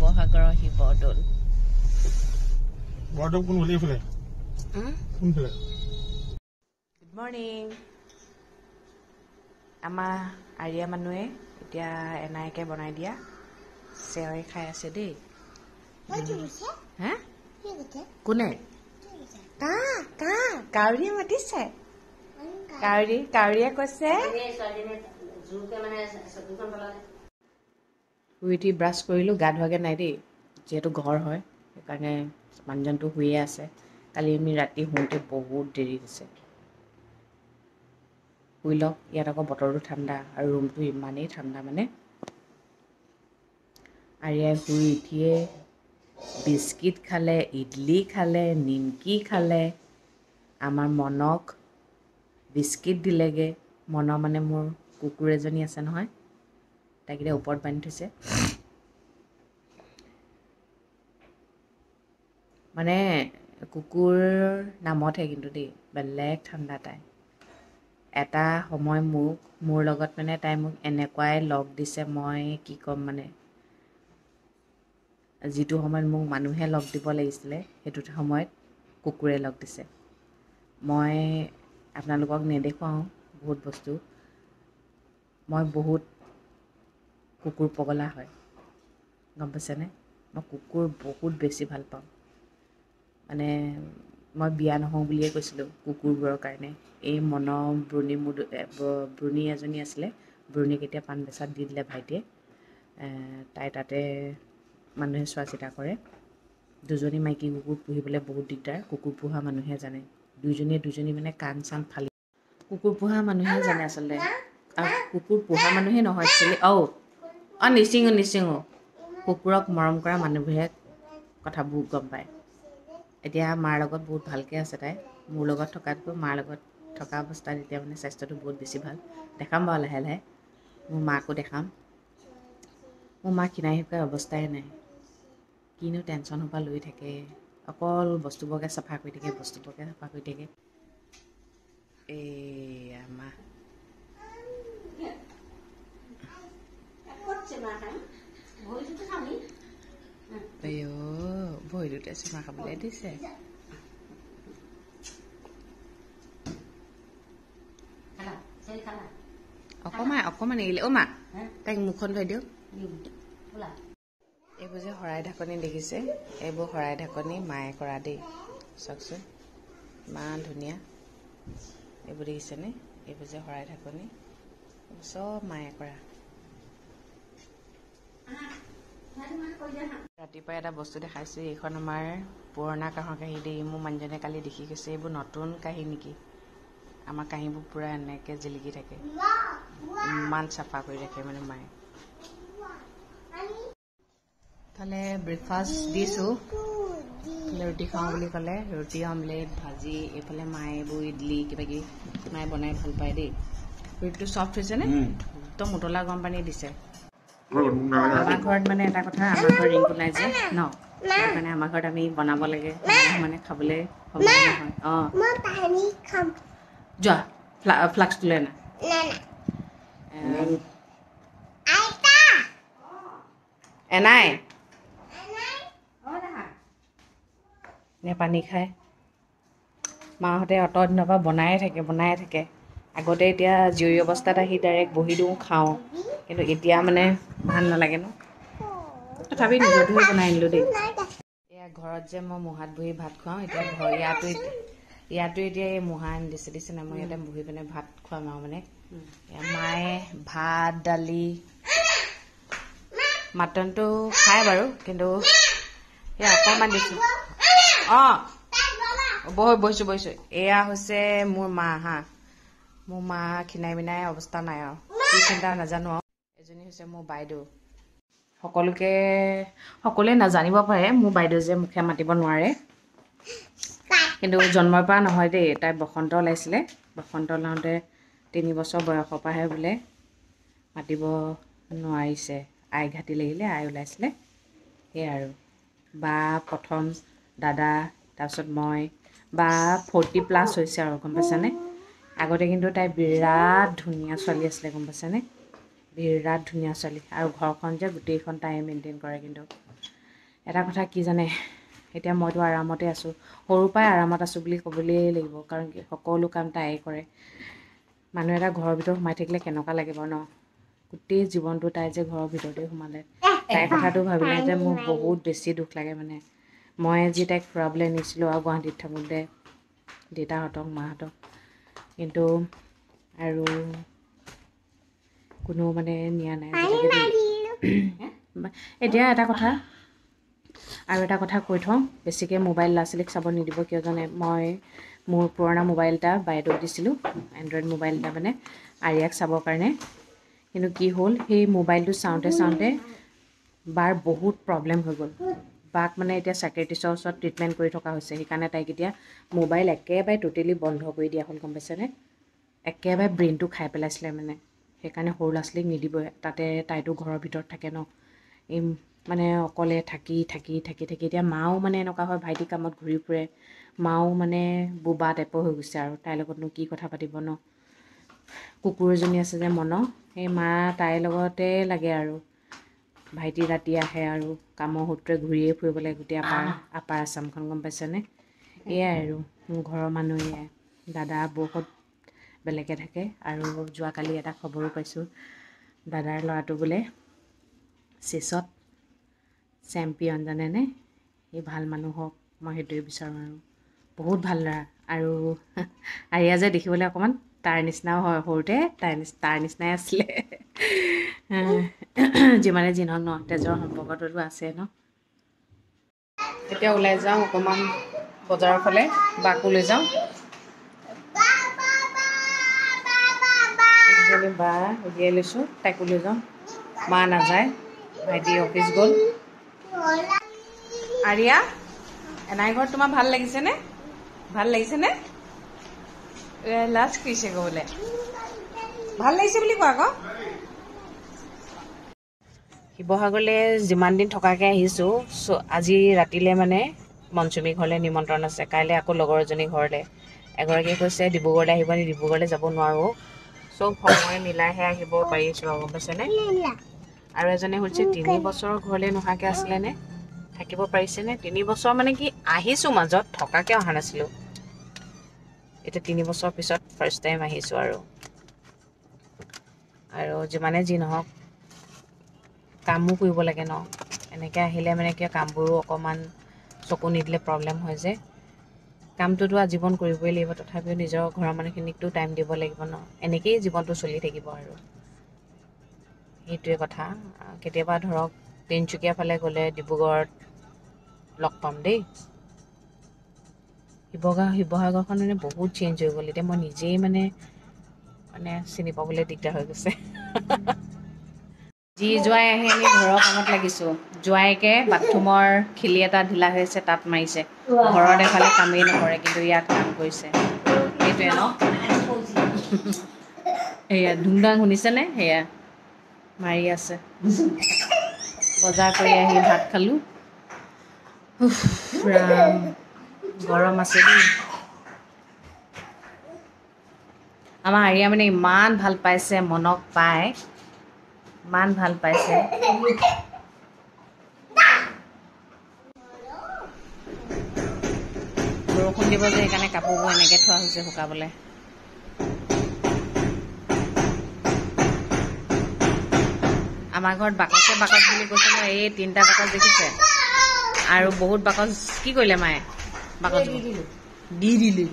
শিৱসাগৰৰ শিৱদৌল বৰদৌল কোন বুলি ফুলে কোন ফুলে গুড মৰ্নিং আমাৰ আৰিয়া মানুহে এতিয়া এনাইকে বনাই দিয়া চেৱাই খাই আছে দেই হা কোনে কাউৰীয়ে মাতিছে কাউৰীয়ে কৈছে শুই উঠি ব্ৰাছ কৰিলোঁ গা ধোৱাকৈ নাই দেই যিহেতু ঘৰ হয় সেইকাৰণে মানুহজনটো শুয়ে আছে কালি আমি ৰাতি শুওঁতে বহুত দেৰি হৈছে শুই লওক ইয়াত আকৌ বতৰটো ঠাণ্ডা আৰু ৰুমটো ইমানেই ঠাণ্ডা মানে আৰিয়াই শুই উঠিয়ে বিস্কিট খালে ইডলি খালে নিমকি খালে আমাৰ মনক বিস্কিট দিলেগৈ মনৰ মানে মোৰ কুকুৰ এজনী আছে নহয় তাইক এতিয়া ওপৰত বান্ধি থৈছে মানে কুকুৰ নামতহে কিন্তু দেই বেলেগ ঠাণ্ডা তাই এটা সময় মোৰ লগত মানে তাই মোক এনেকুৱাই লগ দিছে মই কি ক'ম মানে যিটো সময়ত মোক মানুহে লগ দিব লাগিছিলে সেইটো সময়ত কুকুৰে লগ দিছে মই আপোনালোকক নেদেখুৱাওঁ বহুত বস্তু মই বহুত কুকুৰ পগলা হয় গম পাইছেনে মই কুকুৰ বহুত বেছি ভাল পাওঁ মানে মই বিয়া নহওঁ বুলিয়ে কৈছিলোঁ কুকুৰবোৰৰ কাৰণে এই মনৰ ব্ৰুণী এজনী আছিলে ব্ৰুণীক এতিয়া পাণ বেচাত দি দিলে ভাইটিয়ে তাই তাতে মানুহে চোৱা চিতা কৰে দুজনী মাইকী কুকুৰ পুহিবলৈ বহুত দিগদাৰ কুকুৰ পোহা মানুহে জানে দুজনী মানে কাণ চান ফালি কুকুৰ পোহা মানুহে জানে আচলতে আৰু কুকুৰ পোহা মানুহে নহয় একচুৱেলি নিচিঙো কুকুৰক মৰম কৰা মানুহবোৰে কথাবোৰ গম পায় এতিয়া মাৰ লগত বহুত ভালকৈ আছে তাই মোৰ লগত থকাতকৈ মাৰ লগত থকা অৱস্থাত এতিয়া মানে স্বাস্থ্যটো বহুত বেছি ভাল দেখাম বাৰু লাহে লাহে মোৰ মাকো দেখাম মোৰ মা ক্ষীণাই শুকাই অৱস্থাই নাই কিনো টেনশ্যন সোপা লৈ থাকে অকল বস্তুবোৰকে চাফা কৰি থাকে এয়া মা ভৰিটোতে চুমা খাবলৈ দিছে অকণমান এৰিলে মা তাইক মুখখন ধুই দিয়ক এইবোৰ যে শৰাই ঢাকনি দেখিছে এইবোৰ শৰাই ঢাকনি মায়ে কৰা দেই চাওকচোন ইমান ধুনীয়া এইবোৰ দেখিছেনে এইবোৰ যে শৰাই ঢাকনি চব মায়ে কৰা ৰাতিপুৱা এটা বস্তু দেখাইছোঁ এইখন আমাৰ পুৰণা কাঁহৰ কাঁহী দেই মোৰ মানুহজনে কালি দেখি গৈছে এইবোৰ নতুন কাঁহী নেকি আমাৰ কাঁহীবোৰ পূৰা এনেকৈ জিলিকি থাকে ইমান চাফা কৰি ৰাখে মানে মায়ে ইফালে ব্ৰেকফাষ্ট দিছোঁ ইফালে ৰুটি খাওঁ বুলি ক'লে ৰুটি অমলেট ভাজি এইফালে মায়ে এইবোৰ ইডলি কিবাকিবি মায়ে বনাই ভাল পায় দেই ৰুটিটো চফ্ট হৈছেনে একদম উতলা গৰম পানী দিছে আমাৰ ঘৰত মানে এটা কথা আমাৰ ঘৰত ৰিংকু নাই যে ন সেইকাৰণে আমাৰ ঘৰত আমি বনাব লাগে মানে খাবলৈ সময় নহয় যোৱা ফ্লাক্সটো লৈ আনা এনাই পানী খায় মাহঁতে অত দিনৰ পৰা বনায়ে থাকে আগতে এতিয়া জীয়ৰী অৱস্থাত আহি ডাইৰেক্ট বহি দিওঁ খাওঁ কিন্তু এতিয়া মানে ভাল নালাগে ন তথাপি নিজৰটোহে বনাই আনিলোঁ দেই এয়া ঘৰত যে মই মুহাত বহি ভাত খুৱাওঁ এতিয়া ইয়াতো এতিয়া এই মুহা আনি দিছে না মই ইয়াতে বহি পিনে ভাত খুৱাম আৰু মানে মায়ে ভাত দালি মাটনটো খায় বাৰু কিন্তু এই অকণমান দিছোঁ বহিছোঁ এয়া হৈছে মোৰ মা মোৰ মা ক্ষীণাই মিনাই অৱস্থা নাই আৰু কি চিন্তা নাজানো আৰু এজনী হৈছে মোৰ বাইদেউ সকলোৱে নাজানিব পাৰে মোৰ বাইদেউ যে মুখে মাতিব নোৱাৰে কিন্তু জন্মৰ পৰা নহয় দেই তাই বসন্ত ওলাইছিলে বসন্ত ওলাওঁতে 3 বছৰ বয়সৰ পৰাহে বোলে মাতিব নোৱাৰিছে আই ঘাটি লাগিলে আই ওলাইছিলে সেয়া আৰু বা প্ৰথম দাদা তাৰপিছত মই বা 40+ হৈছে আৰু গম পাইছানে আগতে কিন্তু তাই বিৰাট ধুনীয়া ছোৱালী আছিলে গম পাইছানে বিৰাট ধুনীয়া ছোৱালী আৰু ঘৰখন যে গোটেইখন তাই মেইনটেইন কৰে কিন্তু এটা কথা কি জানে, এতিয়া মইতো আৰামতে আছোঁ, সৰুৰ পৰাই আৰামত আছোঁ বুলি ক'বলৈই লাগিব, কাৰণ কি সকলো কাম তাইয়ে কৰে। মানুহ এটা ঘৰৰ ভিতৰত সোমাই থাকিলে কেনেকুৱা লাগিব ন, গোটেই জীৱনটো তাই যে ঘৰৰ ভিতৰতে সোমালে। তাইৰ কথাটো ভাবিলে যে মোৰ বহুত বেছি দুখ লাগে মানে। মই যি তাইক ফুৰাবলৈ নিছিলোঁ আৰু গুৱাহাটীত থাকোঁতে দেউতাহঁতক মাহঁতক, কিন্তু আৰু কোনো মানে নিয়া নাই এতিয়া এটা কথা আৰু এটা কথা কৈ থওঁ, বেছিকৈ মোবাইল ল'ৰা ছোৱালীক চাব নিদিব। কিয় জানে, মই মোৰ পুৰণা মোবাইল এটা বাইদেউক দিছিলোঁ, এণ্ড্ৰইড মোবাইল এটা মানে আৰিয়াক চাবৰ কাৰণে। কিন্তু কি হ'ল, সেই মোবাইলটো চাওঁতে চাওঁতে বাৰ বহুত প্ৰব্লেম হৈ গ'ল। বাক মানে এতিয়া চাইক্ৰেটিষ্টৰ ওচৰত ট্ৰিটমেণ্ট কৰি থকা হৈছে, সেইকাৰণে তাইক এতিয়া মোবাইল একেবাৰে ট'টেলি বন্ধ কৰি দিয়া হ'ল, গম পাইছেনে। একেবাৰে ব্ৰেইনটো খাই পেলাইছিলে মানে, সেইকাৰণে সৰু ল'ৰা ছোৱালীক নিদিবই। তাতে তাইতো ঘৰৰ ভিতৰত থাকে ন, এই মানে অকলে থাকি এতিয়া মাও মানে এনেকুৱা হয়, ভাইটি কামত ঘূৰি ফুৰে, মাও মানে বোবা টাইপৰ হৈ গৈছে আৰু তাইৰ লগতনো কি কথা পাতিব ন। কুকুৰ এজনী আছে যে মন, সেই মা তাইৰ লগতে লাগে আৰু। ভাইটি ৰাতি আহে আৰু কামৰ সূত্ৰে ঘূৰিয়ে ফুৰিব লাগে গোটেই আপাৰ আচামখন, গম পাইছেনে। এয়াই আৰু মোৰ ঘৰৰ মানুহ এয়াই, দাদা বৌহঁত বেলেগে থাকে। আৰু যোৱাকালি এটা খবৰো পাইছোঁ, দাদাৰ ল'ৰাটো বোলে চেছত চেম্পিয়ন, জানেনে। সি ভাল মানুহ হওক, মই সেইটোৱে বিচাৰোঁ আৰু। বহুত ভাল ল'ৰা। আৰু আৰিয়া যে দেখিবলৈ অকণমান তাৰ নিচিনাও হয়, সৰুতে তাৰ নিচিনাই আছিলে। যিমানে যি নহওক ন, তেজৰ সম্পৰ্কটোতো আছে ন। এতিয়া ওলাই যাওঁ অকণমান বজাৰৰ ফালে, বাকো লৈ যাওঁ। এজনী বা উলিয়াই লৈছোঁ, তাইকো লৈ যাওঁ। মা নাযায়, ভাইটি অফিচ গ'ল। আৰিয়া, এনাই ঘৰত তোমাৰ ভাল লাগিছেনে? ভাল লাগিছেনে? লাজ কৰিছে ক'বলৈ, ভাল লাগিছে বুলি কোৱা আকৌ। শিৱসাগৰলৈ যিমান দিন থকাকৈ আহিছোঁ, আজি ৰাতিলৈ মানে মনচুমী ঘৰলৈ নিমন্ত্ৰণ আছে, কাইলৈ আকৌ লগৰ এজনী ঘৰলৈ। এগৰাকীয়ে কৈছে ডিব্ৰুগড়লৈ আহিব নি, ডিব্ৰুগড়লৈ যাব নোৱাৰোঁ, চব সময় মিলাইহে আহিব পাৰিছোঁ আৰু, গম পাইছেনে। আৰু এজনে সুধিছে 3 বছৰৰ ঘৰলৈ নোহাকৈ আছিলেনে, থাকিব পাৰিছেনে। 3 বছৰ মানে কি, আহিছোঁ মাজত, থকাকৈ অহা নাছিলোঁ। এতিয়া 3 বছৰ পিছত ফাৰ্ষ্ট টাইম আহিছোঁ আৰু যিমানে যি নহওক কামো কৰিব লাগে ন। এনেকৈ আহিলে মানে কি, কামবোৰো অকণমান চকু নিদিলে প্ৰব্লেম হয় যে। কামটোতো আজীৱন কৰিবই লাগিব, তথাপিও নিজৰ ঘৰৰ মানুহখিনিকতো টাইম দিব লাগিব ন। এনেকেই জীৱনটো চলি থাকিব আৰু, সেইটোৱে কথা। কেতিয়াবা ধৰক তিনিচুকীয়া ফালে গ'লে ডিব্ৰুগড়ত লগ পাম দেই। শিৱসাগৰখন মানে বহুত চেঞ্জ হৈ গ'ল, এতিয়া মই নিজেই মানে চিনি পাবলৈ দিগদাৰ হৈ গৈছে। যি জোঁৱাই আহি আমি ঘৰৰ কামত লাগিছোঁ, জোঁৱাইকে বাথৰুমৰ খিলি এটা ঢিলা হৈ আছে, তাত মাৰিছে। ঘৰত এফালে কামেই নকৰে, কিন্তু ইয়াত কাম কৰিছে, সেইটোৱে ন। সেয়া ধুমধাম শুনিছেনে, সেয়া মাৰি আছে। বজাৰ কৰি আহি ভাত খালোঁ। ৰাম গৰম আছে দেই। আমাৰ আৰিয়া মানে ইমান ভাল পাইছে মনক পাই, ইমান ভাল পাইছে। বৰষুণ দিব যে, সেইকাৰণে কাপোৰবোৰ এনেকৈ থোৱা হৈছে শুকাবলৈ। আমাৰ ঘৰত বাকচে বাকচ বুলি কৈছে ন, এই 3টা বাকচ দেখিছে, আৰু বহুত বাকচ। কি কৰিলে মায়ে, বাকচ দি দিলোঁ,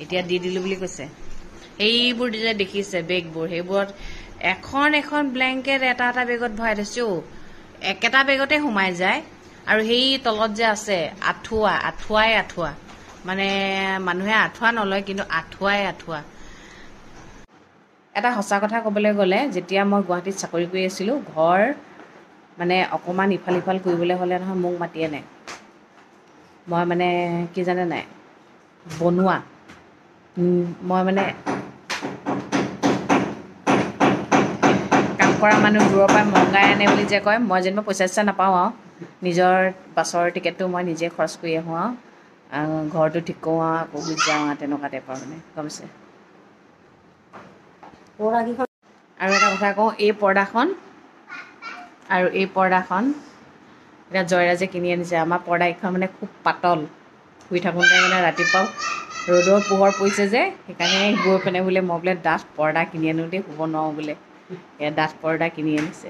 এতিয়া দি দিলোঁ বুলি কৈছে। সেইবোৰ যে দেখিছে বেগবোৰ, সেইবোৰত এখন এখন ব্লেংকেট এটা এটা বেগত ভৰাই থৈছোঁ, একেটা বেগতে সোমাই যায়। আৰু সেই তলত যে আছে আঁঠুৱাই আঁঠুৱা, মানে মানুহে আঁঠুৱা নলয়, কিন্তু আঁঠুৱাই আঁঠুৱা। এটা সঁচা কথা ক'বলৈ গ'লে, যেতিয়া মই গুৱাহাটীত চাকৰি কৰি আছিলোঁ, ঘৰ মানে অকণমান ইফাল সিফাল কৰিবলৈ হ'লে নহয় মোক মাতি আনে। মই মানে কি জানে নাই, বনোৱা, মই মানে কাম কৰা মানুহ দূৰৰ পৰা মংগাই আনে বুলি যে কয়, মই যেনিবা পইচা চইচা নাপাওঁ আৰু নিজৰ বাছৰ টিকেটটো মই নিজে খৰচ কৰি আহোঁ আৰু ঘৰটো ঠিক কৰোঁ আৰু আকৌ গুচি যাওঁ আৰু তেনেকুৱা টাইপৰ মানে, গম পাইছে। আৰু এটা কথা কওঁ, এই পৰ্দাখন এতিয়া জয়ৰাজে কিনি আনিছে আমাৰ পৰ্দাকেইখন মানে খুব পাতল শুই থাকোঁতে মানে ৰাতিপুৱা ৰ'দৰ পোহৰ পৰিছে যে সেইকাৰণে গৈ পিনে বোলে মই বোলে ডাঠ পৰ্দা কিনি আনো দেই শুব নোৱাৰোঁ বোলে এয়া ডাঠ পৰ্দা কিনি আনিছে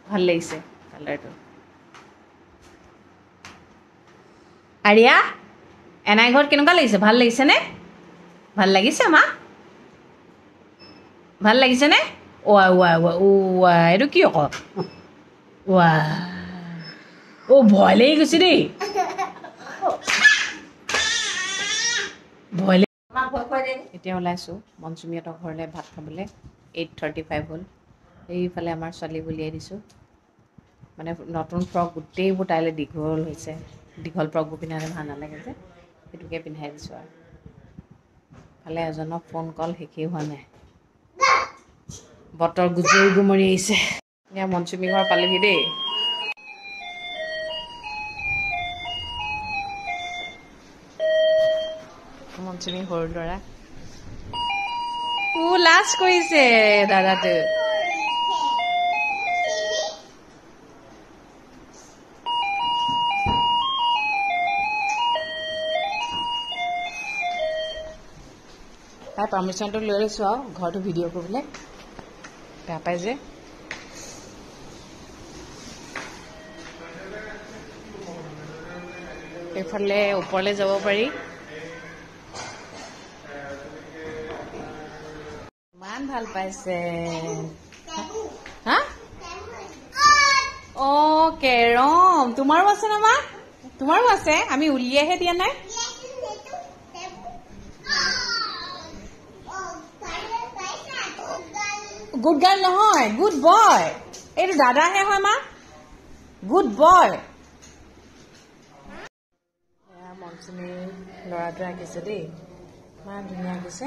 ভাল লাগিছে কালাৰটো আৰিয়া এনাই ঘৰত কেনেকুৱা লাগিছে ভাল লাগিছেনে ভাল লাগিছে মা ভাল লাগিছেনে ৱা ৱা ৱা ৱা এইটো কি আকৌ ৱা ভয় লাগি গৈছে দেই ভয় এতিয়া ওলাইছোঁ মনচুমীহঁতৰ ঘৰলৈ ভাত খাবলৈ 8:35 হ'ল এইফালে আমাৰ ছোৱালীক উলিয়াই দিছোঁ মানে নতুন ফ্ৰক গোটেইবোৰ তাইলৈ দীঘল হৈছে দীঘল ফ্ৰকবোৰ পিন্ধালে ভাল নালাগে যে সেইটোকে পিন্ধাই দিছোঁ আৰু ফালে এজনৰ ফোন কল শেষেই হোৱা নাই বতৰ গুজৰি গুমৰি আহিছে এতিয়া মনচুমী ঘৰ পালোহি দেই মনচুমী সৰু ল'ৰা লাজ কৰিছে দাদাটো তাই পাৰ্মিশ্যনটো লৈ লৈছোঁ আৰু ঘৰটো ভিডিঅ' কৰিবলৈ বেয়া পাই যে এইফালে ওপৰলৈ যাব পাৰি ইমান ভাল পাইছে হা অ' কেৰম তোমাৰো আছে ন মা তোমাৰো আছে আমি উলিয়াইহে দিয়া নাই গুড গাৰ্ল নহয় গুড বয় এইটো দাদাহে হয় মা গুড বয় মনচুমীৰ ল'ৰাটোৱে আঁকিছে দেই ইমান ধুনীয়া আঁকিছে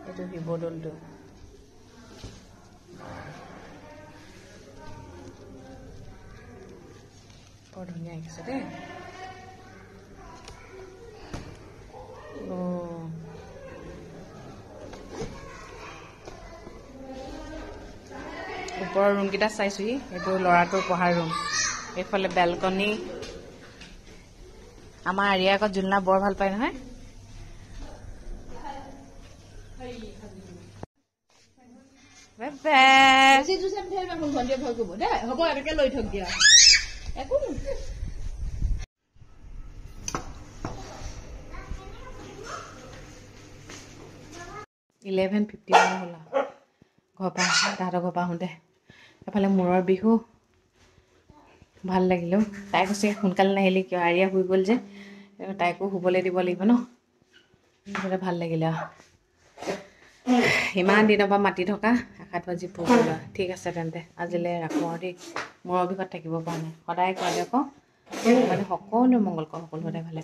এইটো শিৱদৌলটো বৰ ধুনীয়া আঁকিছে দেই ওপৰৰ ৰুমকেইটা চাইছোহি এইটো ল'ৰাটোৰ পঢ়াৰ ৰুম এইফালে বেলকনি আমাৰ আৰিয়া আকৌ জোলনা বৰ ভাল পায় নহয় হ'ব এনেকে লৈ থক দিয়া একো 11:51 হ'ল ঘৰৰ পৰা তাহাঁতৰ ঘৰৰ পৰা আহোঁতে এফালে মূৰৰ বিহু ভাল লাগিলেও তাই কৈছে সোনকালে নাহিলে কিয় আৰিয়া শুই গ'ল যে তাইকো শুবলৈ দিব লাগিব ন সেইকাৰণে ভাল লাগিলে আৰু ইমান দিনৰ পৰা মাতি থকা 7 বাজি পোহৰ ঠিক আছে তেন্তে আজিলৈ ৰাখোঁ আৰু দেই মূৰৰ বিষত থাকিব পৰা নাই সদায় কয় আকৌ মানে সকলো মংগল কৰক সকলো সদায় ভালে